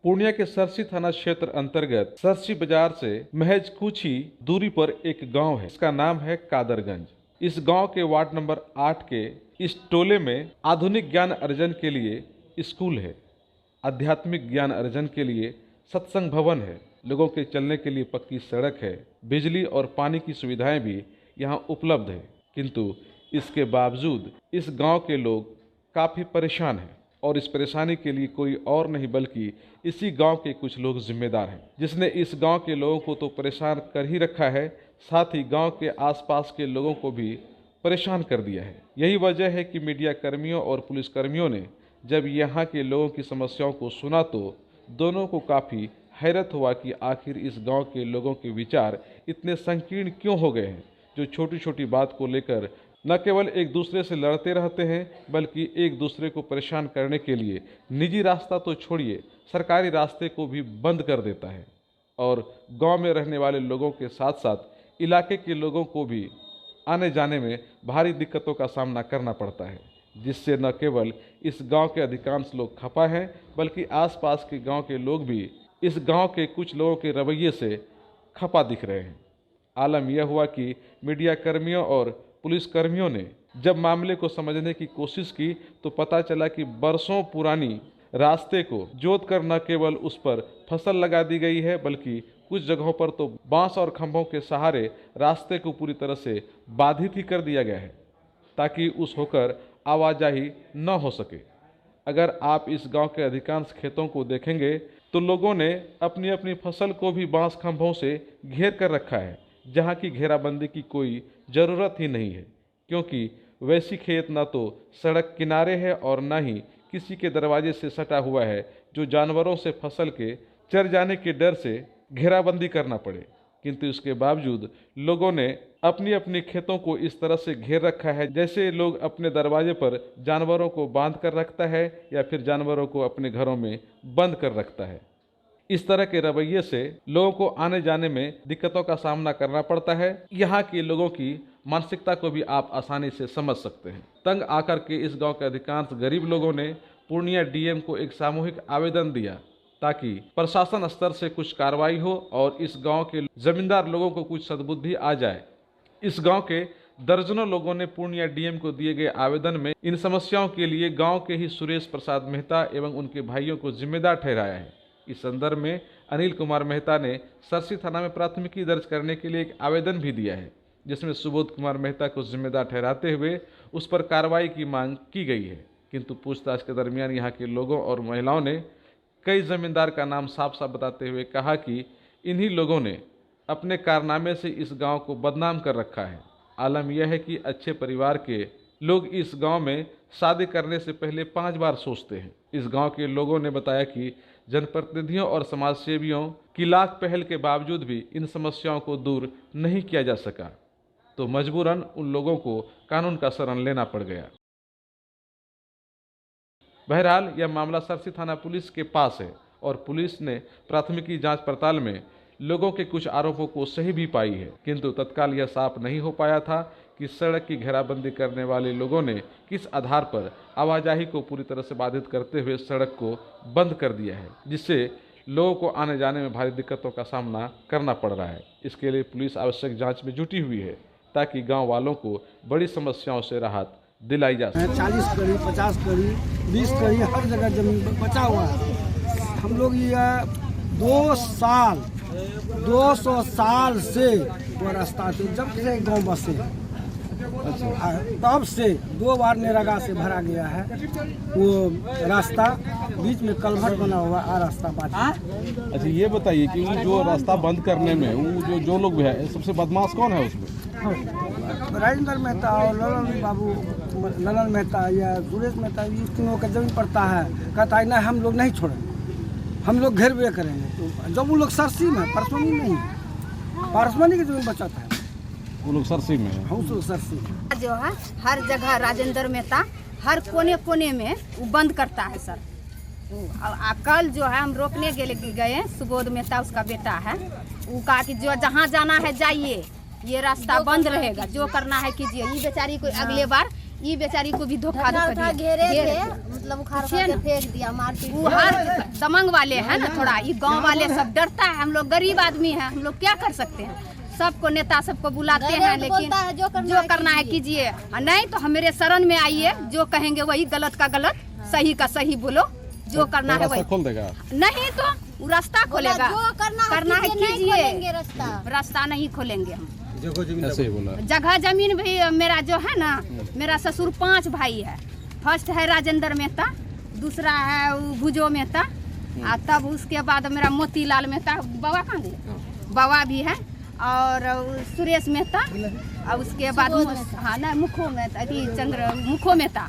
पूर्णिया के सरसी थाना क्षेत्र अंतर्गत सरसी बाजार से महज कुछ ही दूरी पर एक गांव है। इसका नाम है कादरगंज। इस गांव के वार्ड नंबर 8 के इस टोले में आधुनिक ज्ञान अर्जन के लिए स्कूल है, आध्यात्मिक ज्ञान अर्जन के लिए सत्संग भवन है, लोगों के चलने के लिए पक्की सड़क है, बिजली और पानी की सुविधाएं भी यहाँ उपलब्ध है। किंतु इसके बावजूद इस गांव के लोग काफ़ी परेशान हैं और इस परेशानी के लिए कोई और नहीं बल्कि इसी गांव के कुछ लोग जिम्मेदार हैं, जिसने इस गांव के लोगों को तो परेशान कर ही रखा है, साथ ही गांव के आसपास के लोगों को भी परेशान कर दिया है। यही वजह है कि मीडिया कर्मियों और पुलिस कर्मियों ने जब यहाँ के लोगों की समस्याओं को सुना तो दोनों को काफ़ी हैरत हुआ कि आखिर इस गांव के लोगों के विचार इतने संकीर्ण क्यों हो गए हैं, जो छोटी छोटी बात को लेकर न केवल एक दूसरे से लड़ते रहते हैं बल्कि एक दूसरे को परेशान करने के लिए निजी रास्ता तो छोड़िए सरकारी रास्ते को भी बंद कर देता है और गांव में रहने वाले लोगों के साथ साथ इलाके के लोगों को भी आने जाने में भारी दिक्कतों का सामना करना पड़ता है, जिससे न केवल इस गांव के अधिकांश लोग खफा हैं बल्कि आसपास के गांव के लोग भी इस गांव के कुछ लोगों के रवैये से खफा दिख रहे हैं। आलम यह हुआ कि मीडिया कर्मियों और पुलिस कर्मियों ने जब मामले को समझने की कोशिश की तो पता चला कि बरसों पुरानी रास्ते को जोतकर न केवल उस पर फसल लगा दी गई है बल्कि कुछ जगहों पर तो बांस और खंभों के सहारे रास्ते को पूरी तरह से बाधित ही कर दिया गया है ताकि उस होकर आवाजाही न हो सके। अगर आप इस गांव के अधिकांश खेतों को देखेंगे तो लोगों ने अपनी अपनी फसल को भी बांस खंभों से घेर कर रखा है, जहां की घेराबंदी की कोई ज़रूरत ही नहीं है, क्योंकि वैसी खेत न तो सड़क किनारे है और न ही किसी के दरवाजे से सटा हुआ है जो जानवरों से फसल के चर जाने के डर से घेराबंदी करना पड़े। किंतु इसके बावजूद लोगों ने अपनी अपनी खेतों को इस तरह से घेर रखा है जैसे लोग अपने दरवाजे पर जानवरों को बांध कर रखता है या फिर जानवरों को अपने घरों में बंद कर रखता है। इस तरह के रवैये से लोगों को आने जाने में दिक्कतों का सामना करना पड़ता है। यहाँ के लोगों की मानसिकता को भी आप आसानी से समझ सकते हैं। तंग आकर के इस गांव के अधिकांश गरीब लोगों ने पूर्णिया डीएम को एक सामूहिक आवेदन दिया ताकि प्रशासन स्तर से कुछ कार्रवाई हो और इस गांव के जमींदार लोगों को कुछ सद्बुद्धि आ जाए। इस गांव के दर्जनों लोगों ने पूर्णिया डीएम को दिए गए आवेदन में इन समस्याओं के लिए गांव के ही सुरेश प्रसाद मेहता एवं उनके भाइयों को जिम्मेदार ठहराया है। इस संदर्भ में अनिल कुमार मेहता ने सरसी थाना में प्राथमिकी दर्ज करने के लिए एक आवेदन भी दिया है, जिसमें सुबोध कुमार मेहता को जिम्मेदार ठहराते हुए उस पर कार्रवाई की मांग की गई है। किंतु पूछताछ के दरमियान यहाँ के लोगों और महिलाओं ने कई जमींदार का नाम साफ साफ बताते हुए कहा कि इन्हीं लोगों ने अपने कारनामे से इस गांव को बदनाम कर रखा है। आलम यह है कि अच्छे परिवार के लोग इस गांव में शादी करने से पहले 5 बार सोचते हैं। इस गांव के लोगों ने बताया कि जनप्रतिनिधियों और समाजसेवियों की लाख पहल के बावजूद भी इन समस्याओं को दूर नहीं किया जा सका, तो मजबूरन उन लोगों को कानून का शरण लेना पड़ गया। बहरहाल यह मामला सरसी थाना पुलिस के पास है और पुलिस ने प्राथमिकी जांच पड़ताल में लोगों के कुछ आरोपों को सही भी पाई है, किंतु तत्काल यह साफ नहीं हो पाया था कि सड़क की घेराबंदी करने वाले लोगों ने किस आधार पर आवाजाही को पूरी तरह से बाधित करते हुए सड़क को बंद कर दिया है, जिससे लोगों को आने जाने में भारी दिक्कतों का सामना करना पड़ रहा है। इसके लिए पुलिस आवश्यक जांच में जुटी हुई है ताकि गांव वालों को बड़ी समस्याओं से राहत दिलाई जा सके। 40 कड़ी, 50 कड़ी, 20 कड़ी हर जगह जमीन बचा हुआ है। हम लोग ये 200 साल से वो रास्ता थे, जब से गाँव बसे तब से 2 बार नेरागा से भरा गया है वो रास्ता, बीच में कलभट बना हुआ आ रास्ता बाकी। अच्छा ये बताइए कि वो जो रास्ता बंद करने में वो जो लोग है सबसे बदमाश कौन है उसमें? राजेंद्र मेहता और ललन मेहता या सुरेश मेहता, इन तीनों का जमीन पड़ता है। कहता है ना हम लोग नहीं छोड़ेंगे, हम लोग घेरवे करेंगे। तो जब वो लोग सरसी में परसोनी नहीं, परसोनी की जमीन बचत है, वो लोग सरसी में है। हम लोग सरसी में जो है हर जगह राजेंद्र मेहता हर कोने कोने में वो बंद करता है सर। कल जो है हम रोकने गए, सुबोध मेहता उसका बेटा है, वो कहा कि जो जहाँ जाना है जाइए, ये रास्ता बंद रहेगा, जो करना है कीजिए। ये बेचारी को अगले बार ये बेचारी को भी धोखा घेरे थे, मतलब उखाड़ पूछिए के ना। फेंक दिया मारपीट वो हर दमंग वाले हैं ना, थोड़ा ये गांव वाले सब डरता है। हम लोग गरीब आदमी हैं, हम लोग क्या कर सकते हैं। सबको नेता सबको बुलाते हैं, डायरेक्ट लेकिन बोलता है, जो करना है कीजिए, और नहीं तो हम मेरे शरण में आइए। जो कहेंगे वही, गलत का गलत, सही का सही बोलो, जो करना है वही। खोल देगा। नहीं तो वो रास्ता खोलेगा, जो करना है कीजिए, खोलेंगे रास्ता। रास्ता नहीं खोलेंगे हम। ऐसे ही बोला। जगह जमीन भी मेरा जो है ना, मेरा ससुर 5 भाई है। फर्स्ट है राजेंद्र मेहता, दूसरा है वो भुजो मेहता, और तब उसके बाद मेरा मोतीलाल मेहता, बाबा कहाँ गए, बाबा भी है, और सुरेश मेहता, और उसके बाद हाँ ना मुखो मेहता, अथी चंद्र मुखो मेहता।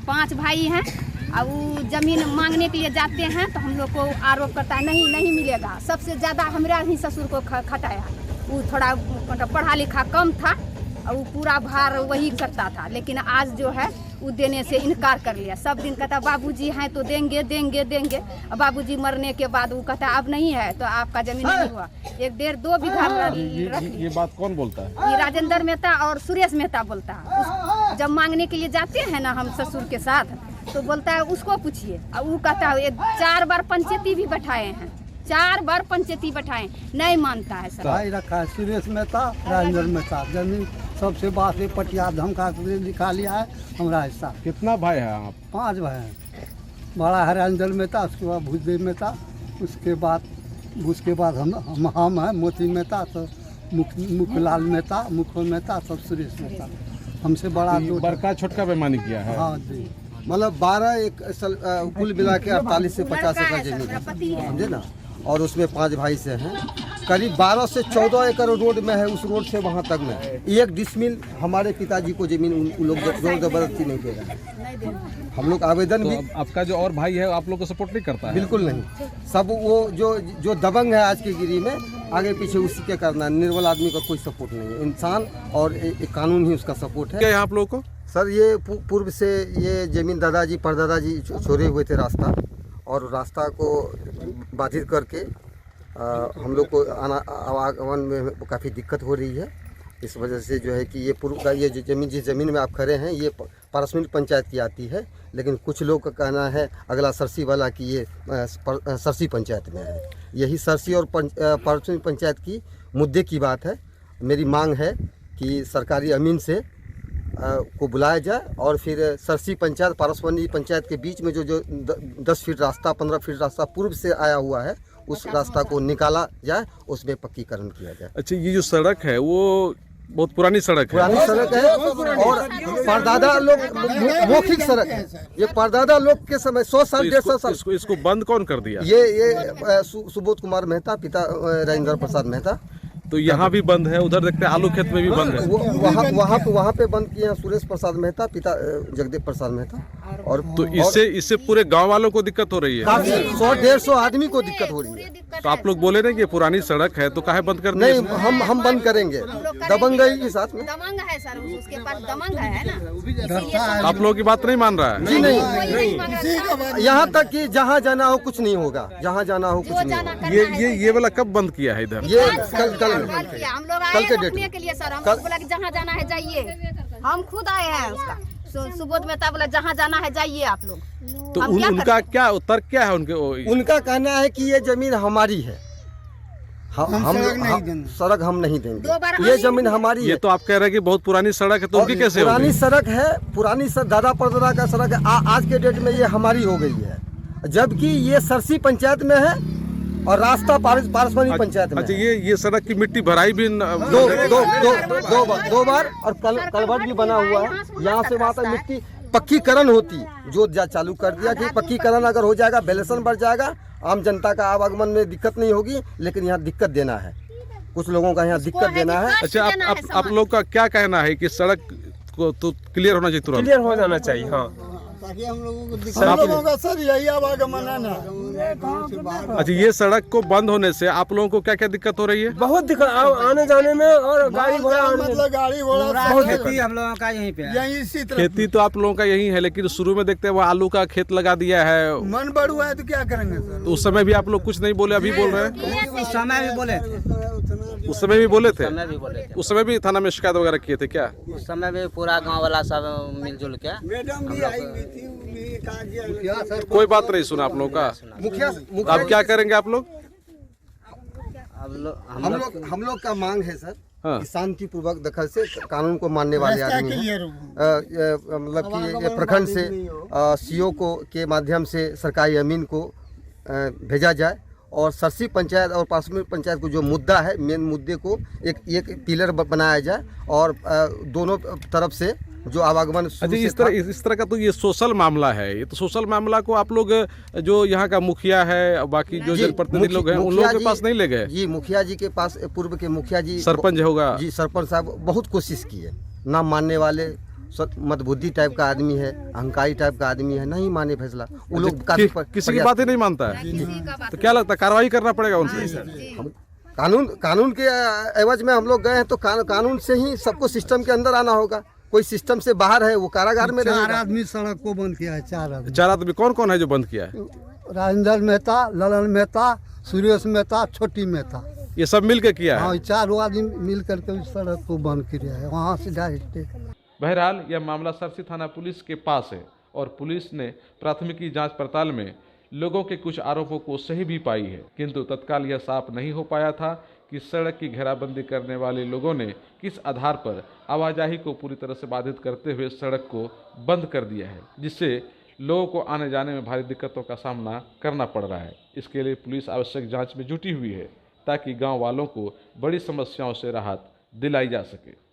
5 भाई हैं। अब वो जमीन मांगने के लिए जाते हैं तो हम लोग को आरोप करता है, नहीं नहीं मिलेगा। सबसे ज़्यादा हमारा ही ससुर को खटाया। वो थोड़ा पढ़ा लिखा कम था और वो पूरा भार वही करता था, लेकिन आज जो है वो देने से इनकार कर लिया। सब दिन कहता बाबूजी हैं तो देंगे देंगे देंगे। और बाबूजी मरने के बाद वो कहता अब नहीं है तो आपका जमीन नहीं हुआ। 1 डेढ़ 2 बीघा रख ये बात कौन बोलता है? ये राजेंद्र मेहता और सुरेश मेहता बोलता है। जब मांगने के लिए जाते हैं ना हम ससुर के साथ, तो बोलता है उसको पूछिए। और वो कहता है 4 बार पंचायती भी बैठाए हैं, 4 बार पंचायती बैठाए, नहीं मानता है सर। भाई रखा है सुरेश मेहता, राजेंद्र मेहता। जमीन सबसे बात है पटिया धमका के लिखा लिया है हमारा हिस्सा। कितना भाई है आप? 5 भाई हैं। बड़ा है राजेंद्र मेहता, उसके बाद भूदेव मेहता, उसके बाद हम हैं मोती मेहता, तो मुखलाल मेहता, मुखो मेहता, सब सुरेश मेहता। हमसे बड़ा दो बड़का छोटका बेईमानी किया है। हाँ जी। मतलब 12 कुल मिला के 48 से 50 एकड़ जमीन है, समझे ना। और उसमें 5 भाई से हैं। करीब 12 से 14 एकड़ रोड में है, उस रोड से वहाँ तक में 1 डिसमिल हमारे पिताजी को जमीन उन लोग जोर जबरदस्ती नहीं दे रहे हैं। हम लोग आवेदन तो भी आपका जो और भाई है आप लोग को सपोर्ट नहीं करता है? बिल्कुल नहीं। सब वो जो दबंग है आज की गिरी में, आगे पीछे उसी के करना है। निर्बल आदमी का कोई सपोर्ट नहीं है। इंसान और एक कानून ही उसका सपोर्ट है। क्या यहाँ आप लोगों को? सर ये पूर्व से ये जमीन दादाजी परदादाजी छोड़े हुए थे रास्ता, और रास्ता को बाधित करके हम लोग को आवागमन में काफ़ी दिक्कत हो रही है। इस वजह से जो है कि ये पूर्व का ये जो जमीन, जिस ज़मीन में आप खड़े हैं, ये पारसमिक पंचायत की आती है, लेकिन कुछ लोग का कहना है अगला सरसी वाला कि ये सरसी पंचायत में है। यही सरसी और पारसमिक पंचायत की मुद्दे की बात है। मेरी मांग है कि सरकारी अमीन से को बुलाया जाए, और फिर सरसी पंचायत पारसमनी पंचायत के बीच में जो 10 फीट रास्ता 15 फीट रास्ता पूर्व से आया हुआ है, उस रास्ता को निकाला जाए, उसमें पक्कीकरण किया जाए। अच्छा, ये जो सड़क है वो बहुत पुरानी सड़क है। पुरानी सड़क है और परदादा लोग मौखिक सड़क है। ये परदादा लोग के समय 100 साल 150 साल इसको बंद कौन कर दिया? ये सुबोध कुमार मेहता, पिता राजेंद्र प्रसाद मेहता। तो यहाँ भी बंद है, उधर देखते हैं आलू खेत में भी बंद है। वहाँ पे बंद किए हैं सुरेश प्रसाद मेहता, पिता जगदेव प्रसाद मेहता। और तो इससे पूरे गांव वालों को दिक्कत हो रही है। 100-150 आदमी को दिक्कत हो रही है। तो आप लोग बोले ना कि पुरानी सड़क है तो काहे बंद कर नहीं, हम बंद करेंगे दबंगई के साथ में। दमंग है सर, उसके पास दमंग है ना। आप लोगों की बात नहीं मान रहा है? जी नहीं, यहाँ तक कि जहाँ जाना हो कुछ नहीं होगा, जहाँ जाना हो कुछ नहीं होगा। ये वाला कब बंद किया है इधर? ये कल हम लोग आए कल के हैं डेट रोकने में। के लिए सर। हम बोला कि जहाँ जाना है जाइए। हम खुद आए हैं उसका सुबोध मेहता बोला जहाँ जाना है जाइए आप लोग। तो हम क्या उनका क्या तर्क क्या है? उनका कहना है कि ये जमीन हमारी है, हम सड़क हम नहीं देंगे, 2 बार ये जमीन हमारी ये है। तो आप कह रहे हैं कि बहुत पुरानी सड़क है, तो उनकी कैसे पुरानी होगी? सड़क है, पुरानी दादा परदादा का सड़क है। आज के डेट में ये हमारी हो गई है, जबकि ये सरसी पंचायत में है और रास्ता पारसमनी पंचायत में। अच्छा, ये सड़क की मिट्टी भराई भी दो बार और कलवर्ट भी बना हुआ है। यहाँ से वहाँ तक मिट्टी पक्कीकरण होती, जो चालू कर दिया कि पक्कीकरण अगर हो जाएगा, बैलेंसन बढ़ जाएगा, आम जनता का आवागमन में दिक्कत नहीं होगी। लेकिन यहाँ दिक्कत देना है, कुछ लोगों का यहाँ दिक्कत देना है। अच्छा, आप लोग का क्या कहना है कि सड़क को तो क्लियर होना चाहिए, तुरंत क्लियर हो जाना चाहिए? हाँ, ताकि हम लोगों का सर यही आवागमन है ना। अच्छा, ये सड़क को बंद होने से आप लोगों को क्या क्या दिक्कत हो रही है? बहुत दिक्कत आने जाने में, और गाड़ी घोड़ा मतलब गाड़ी घोड़ा बहुत खेती हम लोगों का यहीं पे है। यहीं इसी तरह खेती तो आप लोगों का यही है, लेकिन शुरू में देखते हैं वो आलू का खेत लगा दिया है। मन बढ़ुआ है तो क्या करेंगे सर? तो उस समय भी आप लोग कुछ नहीं बोले, अभी बोल रहे हैं? उस समय भी बोले उस समय भी बोले थे? समय भी बोले थे। उस समय भी थाना में शिकायत वगैरह किए थे क्या? उस समय भी पूरा गांव वाला सब मिलजुल के मैडम भी आई हुई थी। कोई बात नहीं सुना आप लोगों का। मुखिया तो अब क्या करेंगे आप लोग? हम लोग का मांग है सर हाँ। कि शांतिपूर्वक दखल से कानून को मानने वाले आदमी हैं। मतलब कि ये प्रखंड से सीओ को के माध्यम से सरकारी अमीन को भेजा जाए और सरसी पंचायत और प्राथमिक पंचायत को जो मुद्दा है, मेन मुद्दे को एक पिलर बनाया जाए और दोनों तरफ से जो आवागमन अच्छा, इस तरह का तो ये सोशल मामला है। ये तो सोशल मामला को आप लोग जो यहाँ का मुखिया है, बाकी जो जनप्रतिनिधि लोग हैं, उन लोगों के पास नहीं ले गए? जी, मुखिया जी के पास, पूर्व के मुखिया जी, सरपंच होगा जी, सरपंच साहब बहुत कोशिश की है। ना मानने वाले, मतबुद्धि टाइप का आदमी है, अहंकारी टाइप का आदमी है, नहीं माने फैसला। वो लोग किसी की बात ही नहीं मानता है। तो क्या लगता है कार्रवाई करना पड़ेगा उनसे? कानून के एवज में हम लोग गए हैं तो कानून से ही सबको सिस्टम के अंदर आना होगा। कोई सिस्टम से बाहर है वो कारागार में रहेगा। 4 आदमी सड़क को बंद किया है। 4 आदमी कौन कौन है जो बंद किया है? राजेंद्र मेहता, ललन मेहता, सुरेश मेहता, छोटी मेहता, ये सब मिल के किया है? हाँ, 4 आदमी मिल करके उस सड़क को बंद किया है। वहाँ से डायरेक्ट। बहरहाल यह मामला सरसी थाना पुलिस के पास है और पुलिस ने प्राथमिकी जांच पड़ताल में लोगों के कुछ आरोपों को सही भी पाई है, किंतु तत्काल यह साफ नहीं हो पाया था कि सड़क की घेराबंदी करने वाले लोगों ने किस आधार पर आवाजाही को पूरी तरह से बाधित करते हुए सड़क को बंद कर दिया है, जिससे लोगों को आने जाने में भारी दिक्कतों का सामना करना पड़ रहा है। इसके लिए पुलिस आवश्यक जांच में जुटी हुई है ताकि गांव वालों को बड़ी समस्याओं से राहत दिलाई जा सके।